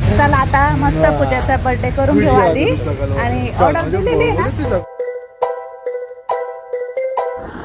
चला आता मस्त पूजाचा बर्थडे करून घेऊ आधी आणि ऑर्डर दिलेली आहे ना।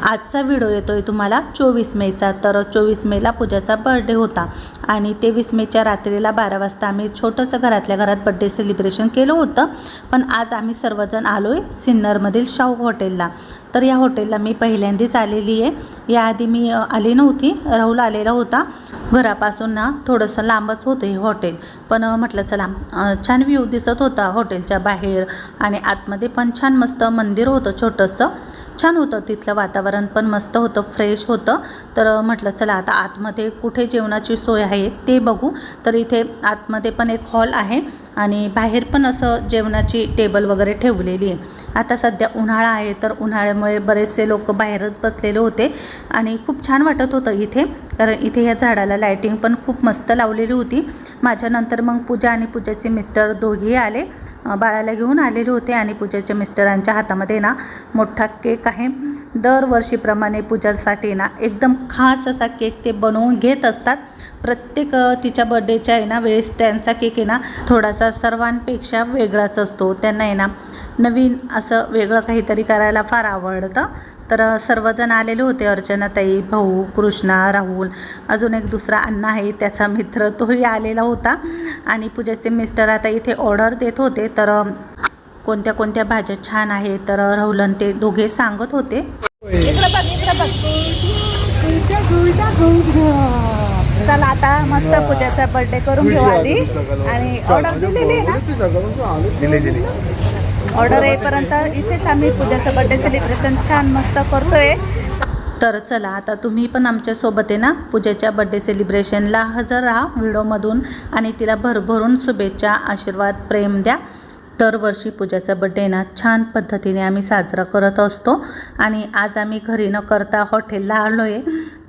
आजचा व्हिडिओ येतोय तुम्हाला 24 मेचा। तर 24 मेला पूजाचा बर्थडे होता आणि 23 मेच्या रात्रीला 12 वाजता आम्ही छोटंसं घरातल्या घरात बर्थडे सेलिब्रेशन केलं होतं। पण आज आम्ही सर्वजण आलोय सिन्नरमधील शाहू हॉटेलला। तर या हॉटेलला मी पहिल्यांदाच आलेली आहे। याआधी मी आली नव्हती, राहुल आलेला होता। घरापासून ना थोडंसं लांबच होतं हे हॉटेल, पण म्हटलं चला छान व्ह्यू दिसत होता हॉटेलच्या बाहेर आणि आतमध्ये पण छान मस्त मंदिर होतं छोटंसं, छान होतं तिथलं वातावरण पण मस्त होतं, फ्रेश होतं। तर म्हटलं चला आता आतमध्ये कुठे जेवणाची सोय आहे ते बघू। तर इथे आतमध्ये पण एक हॉल आहे आणि बाहेर पण असं जेवणाची टेबल वगैरे ठेवलेली आहे। आता सध्या उन्हाळा आहे तर उन्हाळ्यामुळे बरेचसे लोक बाहेरच बसलेले होते आणि खूप छान वाटत होतं इथे, कारण इथे या झाडाला लायटिंग पण खूप मस्त लावलेली होती। माझ्यानंतर मग पूजा आणि पूजाचे मिस्टर दोघेही आले, बाळाला घेऊन आलेले होते आणि पूजाच्या मिस्टरांच्या हातामध्ये ना मोठा केक आहे। दरवर्षीप्रमाणे पूजासाठी ना एकदम खास असा केक ते बनवून घेत असतात। प्रत्येक तिच्या बर्थडेच्या आहे ना वेळेस त्यांचा केक आहे ना थोडासा सर्वांपेक्षा वेगळाच असतो। त्यांना आहे ना नवीन असं वेगळं काहीतरी करायला फार आवडतं। तर सर्वजण आलेले होते, अर्चनाताई, भाऊ, कृष्णा, राहुल, अजून एक दुसरा अण्णा आहे त्याचा मित्र, तोही आलेला होता। आणि पूजाचे मिस्टर आता इथे ऑर्डर देत होते, तर कोणत्या कोणत्या भाज्या छान आहेत तर राहुलन ते दोघे सांगत होते। चला आता मस्त पूजाचा बर्थडे करून घेऊ आधी आणि ऑर्डर दिलेली आहे ना। ऑर्डर येईपर्यंत इथेच आम्ही पूजाचं बर्थडे सेलिब्रेशन छान मस्त करतोय। तर चला आता तुम्ही पण आमच्यासोबत आहे ना पूजाच्या बर्थडे सेलिब्रेशनला हजर राहा व्हिडिओमधून आणि तिला भरभरून शुभेच्छा, आशीर्वाद, प्रेम द्या। दरवर्षी पूजाचा बर्थडे ना छान पद्धतीने आम्ही साजरा करत असतो आणि आज आम्ही घरी न करता हॉटेलला आलो आहे,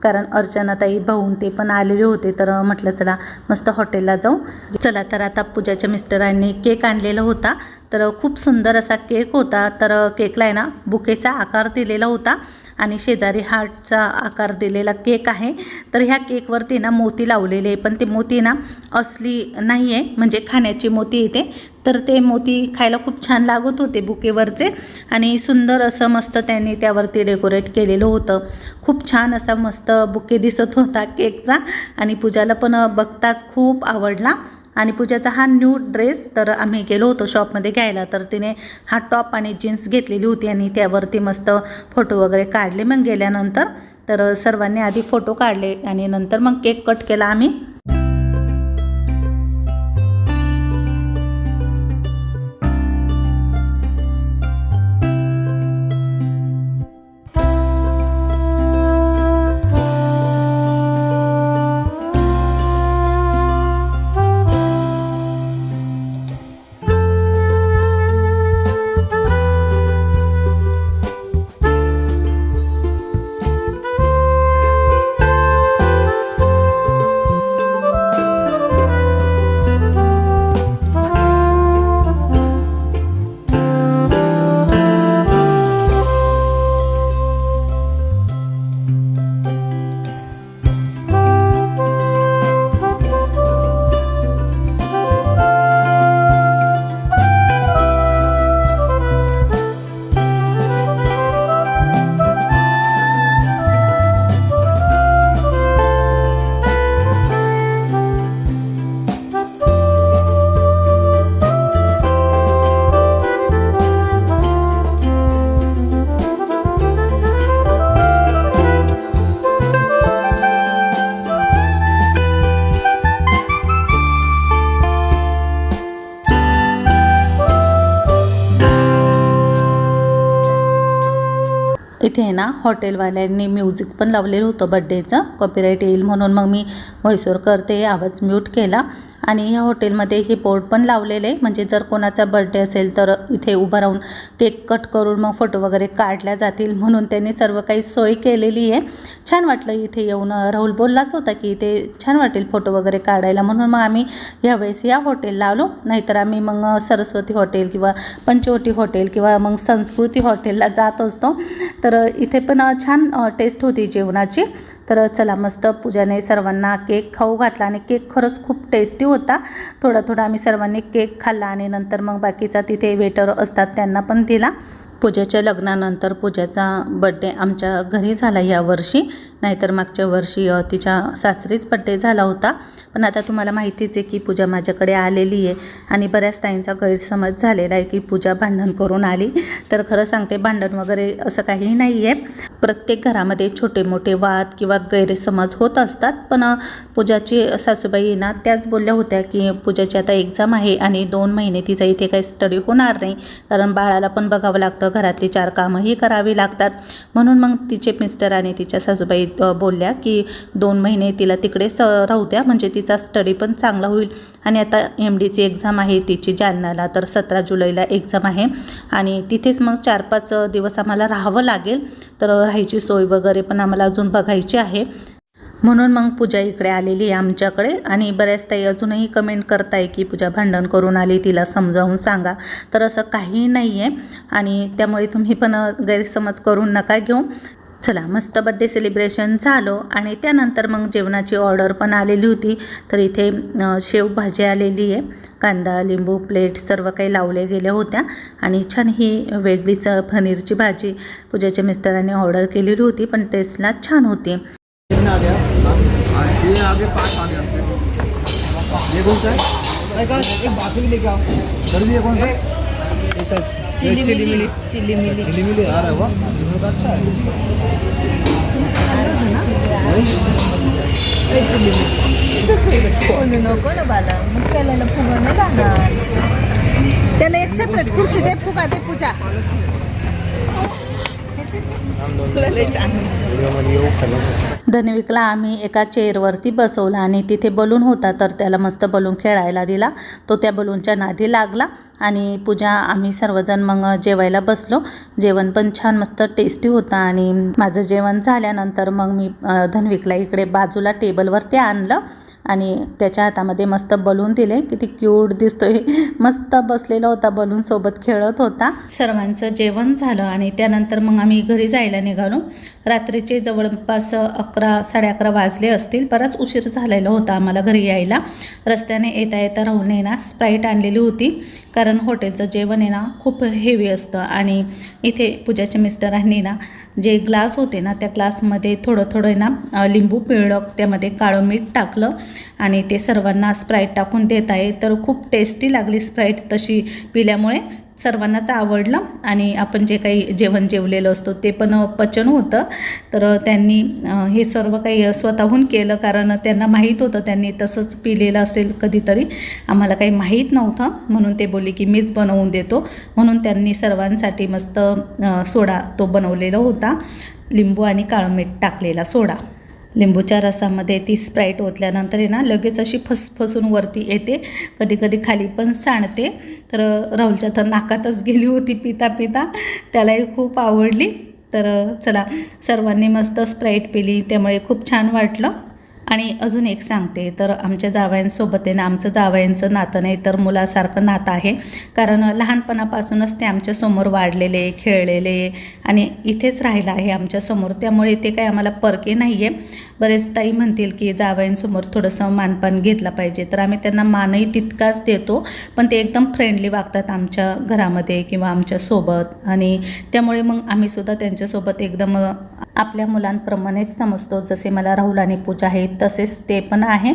कारण अर्चनाताई, भाऊ ते पण आलेले होते। तर म्हटलं चला मस्त हॉटेलला जाऊ। चला तर आता पूजाच्या मिस्टरांनी केक आणलेला होता, तर खूप सुंदर असा केक होता। तर केकला आहे ना बुकेचा आकार दिलेला होता आणि शेजारी हार्टचा आकार दिलेला केक आहे। तर ह्या केकवरती ना मोती लावलेले आहे, पण ते मोती ना असली नाही आहे, म्हणजे खाण्याची मोती येते। तर ते मोती खायला खूप छान लागत होते बुकेवरचे आणि सुंदर असं मस्त त्यांनी त्यावरती डेकोरेट केलेलं होतं। खूप छान असा मस्त बुके दिसत होता केकचा आणि पूजाला पण बघताच खूप आवडला। आणि पूजाचा हा न्यू ड्रेस, तर आम्ही गेलो होतो शॉपमध्ये घ्यायला, तर तिने हा टॉप आणि जीन्स घेतलेली होती आणि त्यावरती मस्त फोटो वगैरे काढले। मग गेल्यानंतर तर सर्वांनी आधी फोटो काढले आणि नंतर मग केक कट केला आम्ही। इथे ना हॉटेलवाल्यांनी म्युझिक पण लावलेलं होतं बर्थडेचं, कॉपीराईट येईल म्हणून मग मी व्हॉइस ओव्हर करते, आवाज म्यूट केला। आणि ह्या हॉटेलमध्ये हे बोर्ड पण लावलेले आहे, म्हणजे जर कोणाचा बर्थडे असेल तर इथे उभं राहून केक कट करून मग फोटो वगैरे काढल्या जातील, म्हणून त्यांनी सर्व काही सोय केलेली आहे। छान वाटलं इथे येऊन। राहुल बोललाच होता की इथे छान वाटेल फोटो वगैरे काढायला, म्हणून मग आम्ही यावेळेस या हॉटेलला आलो। नाहीतर आम्ही मग सरस्वती हॉटेल किंवा पंचवटी हॉटेल किंवा मग संस्कृती हॉटेलला जात असतो। तर इथे पण छान टेस्ट होती जेवणाची। तर चला, मस्त पूजाने सर्वांना केक खाऊ घातला आणि केक खरंच खूप टेस्टी होता. थोडा आम्ही सर्वांनी केक खाल्ला आणि नंतर मग बाकीचा तिथे वेटर असतात त्यांना पण दिला. पूजाच्या लग्नानंतर पूजाचा बड्डे आमच्या घरी झाला यावर्षी, नाहीतर मागच्या वर्षी तिच्या सासरीच बड्डे झाला होता. पण आता तुम्हाला माहितीच आहे की पूजा माझ्याकडे आलेली आहे आणि बऱ्याच ताईंचा गैरसमज झालेला आहे की पूजा भांडण करून आली. तर खरं सांगते, भांडण वगैरे असं काही नाही आहे. प्रत्येक घरामध्ये छोटे मोठे वाद किंवा गैरसमज होत असतात. पण पूजाची सासूबाई ना त्याच बोलल्या होत्या की पूजाची आता एक्झाम आहे आणि 2 महिने तिचा इथे काही स्टडी होणार नाही, कारण बाळाला पण बघावं लागतं, घरातली 4 कामंही करावी लागतात. म्हणून मग तिचे मिस्टर आणि तिच्या सासूबाई बोलल्या की 2 महिने तिला तिकडेच राहू द्या, म्हणजे तिचा स्टडी पण चांगला होईल. आणि आता MDची एक्झाम आहे तिची जालन्याला, तर 17 जुलैला एक्झाम आहे आणि तिथेच मग 4-5 दिवस आम्हाला राहावं लागेल. तर राहायची सोय वगैरे पण आम्हाला अजून बघायची आहे. म्हणून मग पूजा इकडे आलेली आहे आमच्याकडे. आणि बऱ्याच ताई अजूनही कमेंट करताय की पूजा भांडण करून आली, तिला समजावून सांगा. तर असं काही नाही आहे आणि त्यामुळे तुम्ही पण गैरसमज करून नका घेऊ. चला, मस्त बड्डे सेलिब्रेशन झालं आणि त्यानंतर मग जेवणाची ऑर्डर पण आलेली होती. तर इथे शेवभाजी आलेली आहे, कांदा, लिंबू, प्लेट सर्व काही लावले गेल्या होत्या आणि छान ही वेगळीच पनीरची भाजी पूजाच्या मिस्टरांनी ऑर्डर केलेली होती, पण टेस्टला छान होती. ये आगे 5 आ गया। ये कौन सा है? एक बाकी लेके आओ। कर दिए कौन सा? ये सर चिली मिली आ रहा है। वाह, बहुत अच्छा है। त्याला एक सेपरेट खुर्ची दे, फुगा दे पूजा. धन्विकला आम्ही एका चेअरवरती बसवला आणि तिथे बलून होता, तर त्याला मस्त बलून खेळायला दिला. तो त्या बलूनच्या नादी लागला आणि पूजा आम्ही सर्वजण मग जेवायला बसलो. जेवण पण छान मस्त टेस्टी होतं आणि माझं जेवण झाल्यानंतर मग मी धन्विकला इकडे बाजूला टेबलवरती आणलं आणि त्याच्या हातामध्ये मस्त बलून दिले. किती क्यूट दिसतोय, मस्त बसलेला होता, बलून सोबत खेळत होता. सर्वांचं जेवण झालं आणि त्यानंतर मग आम्ही घरी जायला निघालो. रात्रीचे जवळपास 11-11:30 वाजले असतील. बराच उशीर झालेला होता आम्हाला घरी यायला. रस्त्याने येता राहून ना स्प्राईट आणलेली होती, कारण हॉटेलचं जेवण आहे ना खूप हेवी असतं. आणि इथे पूजाच्या मिस्टरांनी ना जे ग्लास होते ना त्या ग्लासमध्ये थोडं ना लिंबू पिळलं, त्यामध्ये काळं मीठ टाकलं आणि ते सर्वांना स्प्राईट टाकून देत आहे. तर खूप टेस्टी लागली स्प्राईट तशी पिल्यामुळे, सर्वांनाच आवडलं आणि आपण जे काही जेवण जेवलेलं असतो ते पण पचन होतं. तर त्यांनी हे सर्व काही स्वतःहून केलं, कारण त्यांना माहीत होतं त्यांनी तसंच पिलेलं असेल कधीतरी, आम्हाला काही माहीत नव्हतं. म्हणून ते बोलले की मीच बनवून देतो. म्हणून त्यांनी सर्वांसाठी मस्त सोडा तो बनवलेला होता, लिंबू आणि काळं मीठ टाकलेला सोडा. लिंबूच्या रसामध्ये ती स्प्राईट ओतल्यानंतर आहे ना लगेच अशी फसफसून वरती येते, कधी खाली पण सांडते. तर राहुलच्या तर नाकातच गेली होती पिता त्यालाही खूप आवडली. तर चला, सर्वांनी मस्त स्प्राईट पिली, त्यामुळे खूप छान वाटलं. आणि अजून एक सांगते, तर आमच्या जावयांसोबत आहे ना आमचं जावयांचं नातं नाही तर मुलासारखं नातं आहे, कारण लहानपणापासूनच ते आमच्यासमोर वाढलेले, खेळलेले आणि इथेच राहिलं आहे आमच्यासमोर, त्यामुळे ते काही आम्हाला परके नाही आहे. बरेच ताई म्हणतील की जावयांसमोर थोडंसं मानपान घेतला पाहिजे, तर आम्ही त्यांना मानही तितकाच देतो, पण ते एकदम फ्रेंडली वागतात आमच्या घरामध्ये किंवा आमच्यासोबत. आणि त्यामुळे मग आम्हीसुद्धा त्यांच्यासोबत एकदम आपल्या मुलांप्रमाणेच समजतो. जसे मला राहुल आणि पूजा आहेत तसेच ते पण आहे.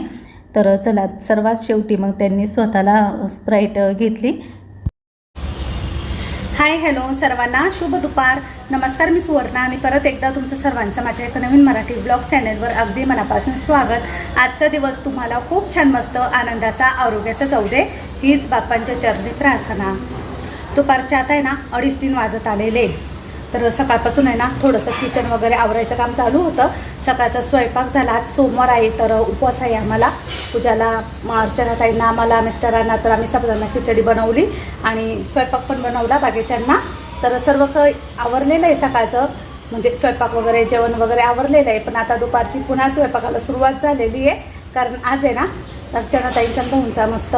तर चला, सर्वात शेवटी मग त्यांनी स्वतःला स्प्राईट घेतली. हाय हॅलो सर्वांना, शुभ दुपार, नमस्कार. मी सुवर्णा आणि परत एकदा तुमचं सर्वांचं माझ्या एका नवीन मराठी ब्लॉग चॅनलवर अगदी मनापासून स्वागत. आजचा दिवस तुम्हाला खूप छान मस्त आनंदाचा, आरोग्याचा जाऊ दे, हीच बाप्पांच्या चरणी प्रार्थना. दुपारच्या आता आहे ना 2:30-3 वाजत आलेले. तर सकाळपासून आहे ना थोडंसं किचन वगैरे आवरायचं काम चालू होतं. सकाळचा स्वयंपाक झाला. आज सोमवार आहे तर उपवास आहे आम्हाला. पूजाला, अर्चनाताईंना, आम्हाला, मिस्टरांना, तर आम्ही सगळ्यांना खिचडी बनवली आणि स्वयंपाक पण बनवला बाकीच्यांना. तर सर्व काही आवरलेलं आहे सकाळचं, म्हणजे स्वयंपाक वगैरे, जेवण वगैरे आवरलेलं आहे. पण आता दुपारची पुन्हा स्वयंपाकाला सुरुवात झालेली आहे, कारण आज आहे ना अर्चना ताईचा भाऊंचा मस्त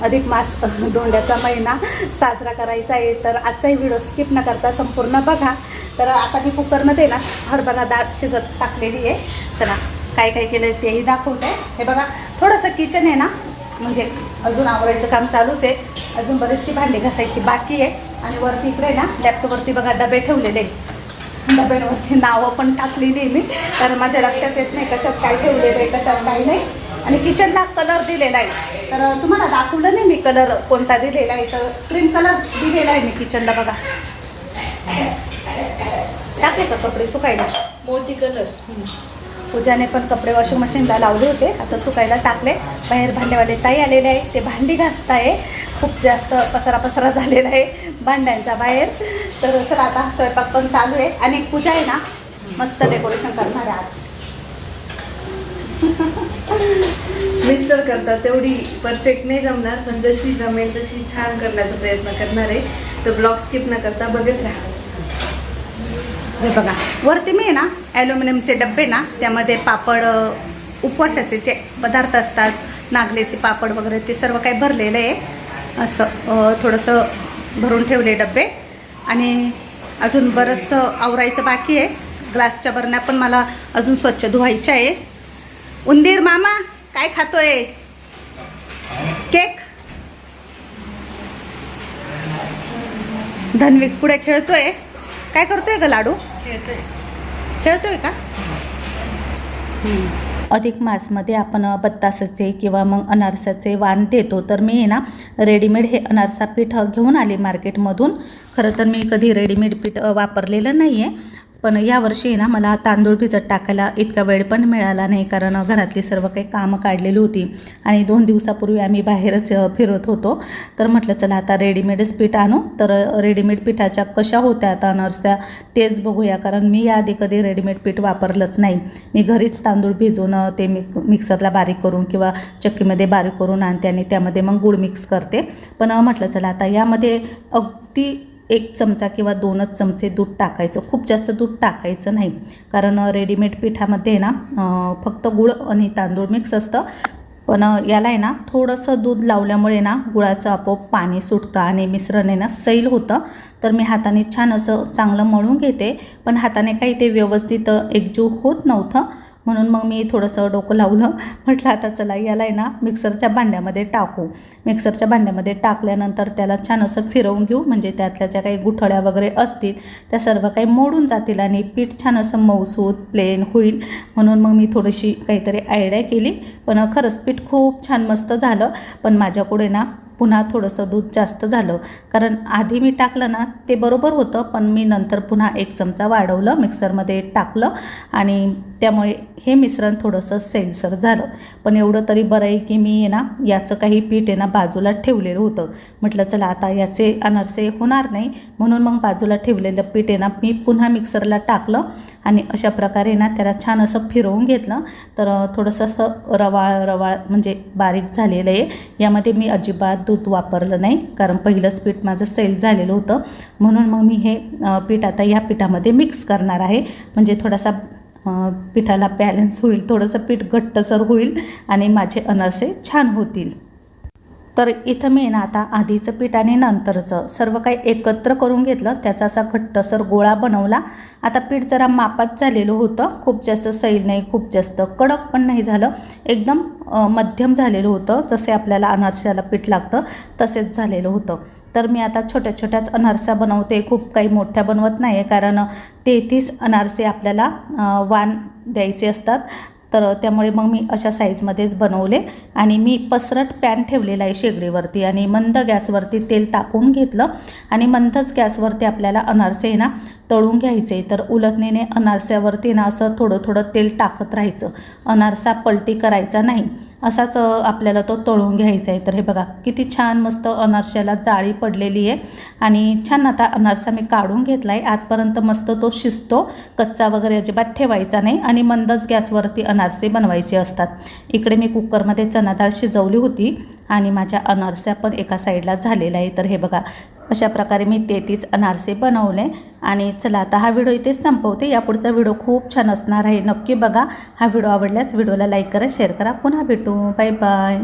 अधिक मास धोंड्याचा महिना साजरा करायचा आहे. तर आजचाही व्हिडिओ स्किप न करता संपूर्ण बघा. तर आता मी कुकरमध्ये ना हरभरा डाळ शिजत टाकलेली आहे. चला काय काय केलं तेही दाखवते. हे बघा थोडंसं किचन आहे ना, म्हणजे अजून आवरायचं काम चालूच आहे. अजून बरीचशी भांडी घासायची बाकी आहे. आणि वरती इकडे ना लॅपटॉपवरती बघा डबे ठेवलेले आहे. डब्यांवरती नावं पण टाकलेली आहे मी, कारण माझ्या लक्षात येत नाही कशात काय ठेवलेलं आहे कशात काय नाही. आणि किचनला कलर दिलेला आहे. तर तुम्हाला दाखवलं नाही मी कलर कोणता दिलेला आहे. तर क्रीम कलर दिलेला आहे मी किचनला. बघा टाकले का कपडे सुकायला, मोती कलर. पूजाने पण कपडे वॉशिंग मशीनला लावले होते, आता सुकायला टाकले. बाहेर भांडेवाले ताई आलेले आहे, ते भांडी घासताय. खूप जास्त पसारा झालेला आहे भांड्यांचा बाहेर. तर चला आता स्वयंपाक पण चालू आहे. आणि पूजा आहे ना मस्त डेकोरेशन करणार आहे आज. मिस्टर करतात, तेवढी परफेक्ट नाही जमणार, पण जशी जमेल तशी छान करण्याचा प्रयत्न करणार आहे. तर ब्लॉग स्किप न करता बघत राहा. हे बघा वरती मी आहे ना ॲल्युमिनियमचे डब्बे ना, त्यामध्ये पापड उपवासाचे जे पदार्थ असतात, नागलेचे पापड वगैरे ते सर्व काही भरलेलं आहे. असं थोडंसं भरून ठेवले डब्बे. आणि अजून बरंचसं आवरायचं बाकी आहे. ग्लासच्या बरण्या पण मला अजून स्वच्छ धुवायच्या आहे. उंदीर मामा काय खातोय? केक. धन्विक पुढे खेळतोय. काय करतोय ग लाडू? खेळतोय का? अधिक मासमध्ये आपण बत्तासाचे किंवा मग अनारसाचे वाण देतो. तर मी ना रेडीमेड हे अनारसा पीठ घेऊन आले मार्केटमधून. खरं तर मी कधी रेडीमेड पीठ वापरलेलं नाही आहे, पण यावर्षी ना मला तांदूळ भिजत टाकायला इतका वेळ पण मिळाला नाही, कारण घरातली सर्व काही कामं काढलेली होती. आणि 2 दिवसापूर्वी आम्ही बाहेरच फिरत होतो. तर म्हटलं चला आता रेडीमेडच पीठ आणू. तर रेडीमेड पिठाच्या कशा होत्या आता अनारसा तेच बघूया, कारण मी याआधी कधी रेडीमेड पीठ वापरलंच नाही. मी घरीच तांदूळ भिजवून ते मिक्सरला बारीक करून किंवा चक्कीमध्ये बारीक करून आणते आणि त्यामध्ये मग गूळ मिक्स करते. पण म्हटलं चला आता यामध्ये अगदी 1 चमचा किंवा 2च चमचे दूध टाकायचं. खूप जास्त दूध टाकायचं नाही, कारण रेडीमेड पिठामध्ये ना फक्त गूळ आणि तांदूळ मिक्स असतं. पण याला आहे ना थोडंसं दूध लावल्यामुळे ना गुळाचं आपोआप पाणी सुटतं आणि मिश्रण आहे ना सैल होतं. तर मी हाताने छान असं चांगलं मळून घेते, पण हाताने काही ते व्यवस्थित एकजीव होत नव्हतं. म्हणून मग मी थोडंसं डोकं लावलं. म्हटलं आता चला याला आहे ना मिक्सरच्या भांड्यामध्ये टाकू. मिक्सरच्या भांड्यामध्ये टाकल्यानंतर त्याला छान असं फिरवून घेऊ, म्हणजे त्यातल्या ज्या काही गुठळ्या वगैरे असतील त्या सर्व काही मोडून जातील आणि पीठ छान असं मऊसूत प्लेन होईल. म्हणून मग मी थोडीशी काहीतरी आयडिया केली. पण खरंच पीठ खूप छान मस्त झालं. पण माझ्याकडे ना पुन्हा थोडंसं दूध जास्त झालं, कारण आधी मी टाकलं ना ते बरोबर होतं, पण मी नंतर पुन्हा 1 चमचा वाढवलं, मिक्सरमध्ये टाकलं आणि त्यामुळे हे मिश्रण थोडंसं सैलसर झालं. पण एवढं तरी बरं आहे की मी ना याचं काही पीठ आहे ना बाजूला ठेवलेलं होतं. म्हटलं चला आता याचे अनारसे होणार नाही, म्हणून मग बाजूला ठेवलेलं पीठ आहे ना मी पुन्हा मिक्सरला टाकलं आणि अशा प्रकारे ना त्याला छान असं फिरवून घेतलं. तर थोडंसं असं रवाळ म्हणजे बारीक झालेलं आहे. यामध्ये मी अजिबात दूध वापरलं नाही, कारण पहिलंच पीठ माझं सैल झालेलं होतं. म्हणून मग मी हे पीठ आता या पिठामध्ये मिक्स करणार आहे, म्हणजे थोडासा पिठाला बॅलन्स होईल, थोडंसं पीठ घट्टसर होईल आणि माझे अनारसे छान होतील. तर इथं मी ना आता आधीचं पीठ आणि नंतरचं सर्व काही एकत्र करून घेतलं. त्याचा असा घट्टसर गोळा बनवला. आता पीठ जरा मापात झालेलं होतं, खूप जास्त सैल नाही, खूप जास्त कडक पण नाही झालं, एकदम मध्यम झालेलं होतं. जसे आपल्याला अनारशाला पीठ लागतं तसेच झालेलं होतं. तर मी आता छोट्या छोट्याच अनारसा बनवते, खूप काही मोठ्या बनवत नाही आहे, कारण 33 अनारसे आपल्याला वाण द्यायचे असतात. तर त्यामुळे मग मी अशा साईजमध्येच बनवले. आणि मी पसरट पॅन ठेवलेला आहे शेगडीवरती आणि मंद गॅसवरती तेल तापवून घेतलं आणि मंदच गॅसवरती आपल्याला अनारसे ना तळून घ्यायचे. तर उलटणीने अनारस्यावरती ना असं थोडं थोडं तेल टाकत राहायचं, अनारसा पलटी करायचा नाही, असाच आपल्याला तो तळून घ्यायचा आहे. तर हे बघा किती छान मस्त अनारशाला जाळी पडलेली आहे. आणि छान आता अनारसा मी काढून घेतला आहे. आतपर्यंत मस्त तो शिजतो, कच्चा वगैरे अजिबात ठेवायचा नाही आणि मंदच गॅसवरती अनारसे बनवायचे असतात. इकडे मी कुकरमध्ये चणा डाळ शिजवली होती आणि माझ्या अनारस्या पण एका साईडला झालेला आहे. तर हे बघा अशा प्रकारे मी 33 अनारसे बनवले. आणि चला आता हा व्हिडिओ इथेच संपवते. यापुढचा व्हिडिओ खूप छान असणार आहे, नक्की बघा. हा व्हिडिओ आवडल्यास व्हिडिओला लाईक करा, शेअर करा. पुन्हा भेटू. Bye bye.